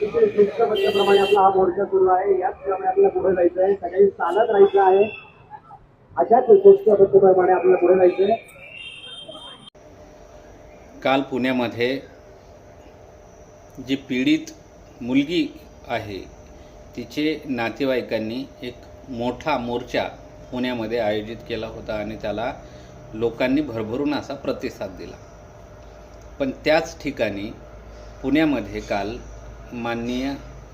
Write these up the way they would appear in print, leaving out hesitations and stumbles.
अतिशय शिस्तबद्धप्रमाणे आपला हा मोर्चा सुरू आहे. याचप्रमाणे आपल्याला पुढे जायचं आहे. सगळ्यांनी चालत राहायचं आहे. अशाच शिस्तबद्धप्रमाणे आपल्याला पुढे जायचं आहे. काल पुण्यामध्ये जी पीडित मुलगी आहे तिचे नातेवाईकांनी एक मोठा मोर्चा पुण्यामध्ये आयोजित केला होता आणि त्याला लोकांनी भरभरून असा प्रतिसाद दिला. पण त्याच ठिकाणी पुण्यामध्ये काल माननीय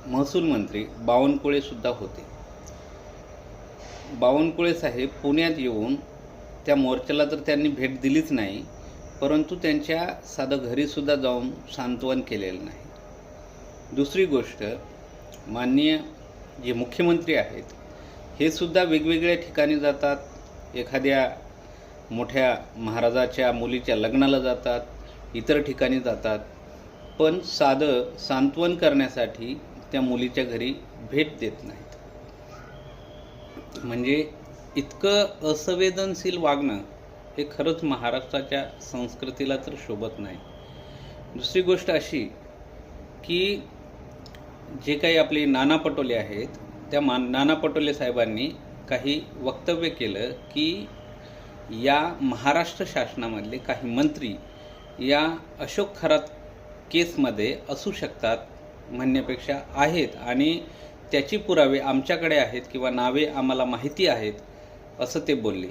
महसूल मंत्री बावनकुळे सुद्धा होते. बावनकुळे साहेब पुण्यात येऊन त्या मोर्चाला तर त्यांनी भेट दिलीच नाही, परंतु त्यांच्या साधं घरीसुद्धा जाऊन सांत्वन केलेलं नाही. दुसरी गोष्ट, माननीय जे मुख्यमंत्री आहेत हे सुद्धा वेगवेगळ्या ठिकाणी जातात. एखाद्या मोठ्या महाराजाच्या मुलीच्या लग्नाला जातात, इतर ठिकाणी जातात, पण साधं सांत्वन करण्यासाठी त्या मुलीच्या घरी भेट देत नाहीत. म्हणजे इतकं असंवेदनशील वागणं हे खरंच महाराष्ट्राच्या संस्कृतीला तर शोभत नाही. दुसरी गोष्ट अशी की जे काही आपले नाना पटोले आहेत त्या नाना पटोले साहेबांनी काही वक्तव्य केलं की या महाराष्ट्र शासनामधले काही मंत्री या अशोक खरात केसमध्ये असू शकतात म्हणण्यापेक्षा आहेत आणि त्याची पुरावे आमच्याकडे आहेत किंवा नावे आम्हाला माहिती आहेत असं ते बोलले.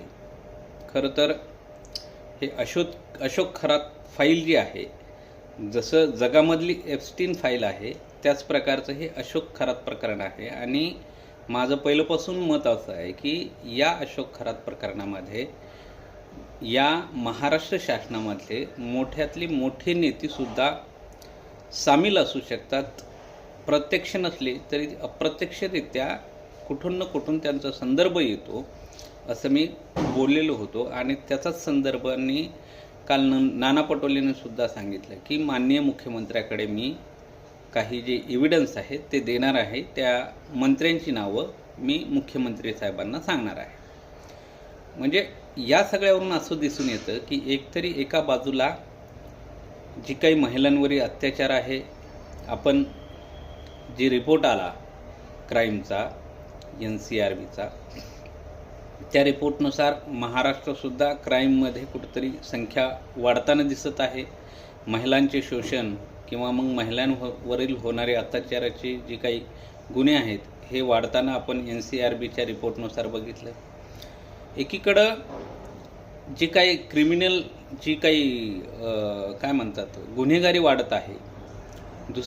खरं तर हे अशोक खरात फाईल जी आहे, जसं जगामधली एप्स्टीन फाईल आहे त्याच प्रकारचं हे अशोक खरात प्रकरण आहे. आणि माझं पहिल्यापासून मत असं आहे की या अशोक खरात प्रकरणामध्ये या महाराष्ट्र शासनामधले मोठ्यातली मोठे नेतेसुद्धा सामील असू शकतात. प्रत्यक्ष नसले तरी अप्रत्यक्षरित्या कुठून ना कुठून त्यांचा संदर्भ येतो असं मी बोललेलो होतो. आणि त्याचाच संदर्भाने काल नाना पटोलेने सुद्धा सांगितलं की माननीय मुख्यमंत्र्याकडे मी काही जे एव्हिडन्स आहेत ते देणार आहे, त्या मंत्र्यांची नावं मी मुख्यमंत्री साहेबांना सांगणार आहे. म्हणजे या सगळ्यावरून असं दिसून येतं की एकतरी एका बाजूला जी काही महिलांवरील अत्याचार आहे, आपण जी रिपोर्ट आला क्राईमचा NCRBचा, त्या रिपोर्टनुसार महाराष्ट्रसुद्धा क्राईममध्ये कुठेतरी संख्या वाढताना दिसत आहे. महिलांचे शोषण किंवा मग महिलांवरील होणारे अत्याचाराचे जे काही गुन्हे आहेत हे वाढताना आपण NCRBच्या रिपोर्टनुसार बघितलं. एकीकडं जे काही क्रिमिनल जी काही काय म्हणतात गुन्हेगारी वाढत आहे